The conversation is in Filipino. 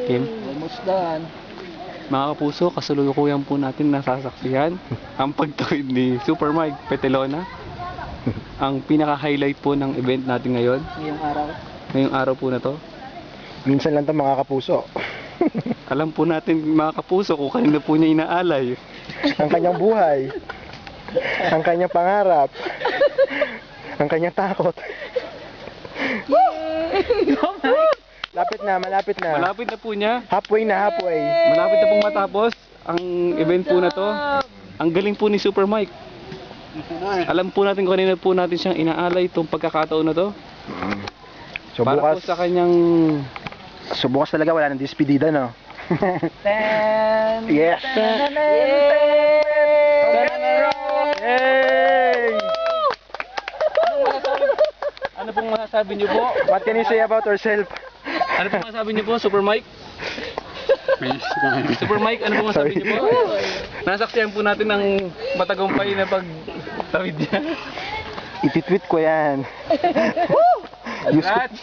Kim? Almost done. Mga kapuso, kasalukuyan po natin nasasaksihan ang pagtawid ni Super Mike Petelona. Ang pinaka-highlight po ng event natin ngayon. Ngayong araw po na to. Minsan lang to mga kapuso. Alam po natin mga kapuso kung kanina po niya inaalay. Ang kanyang buhay. Ang kanyang pangarap. Ang kanyang takot. Malapit na. Malapit na po niya. Halfway. Malapit na pong matapos ang event po na to. Ang galing po ni Super Mike. Alam po natin kung kanina po natin siyang inaalay itong pagkakataon na to. So Para bukas, po sa kanyang... so bukas talaga wala nang despedida, no? Yes! Yay! Ano pong masasabi niyo po? What can you say about yourself? Ano pong masasabi niyo po, Super Mike? Super Mike, ano pong masasabi niyo po? Nasaksihan po natin ang matagumpay na pagtawid niya. Ititweet ko yan. Congrats!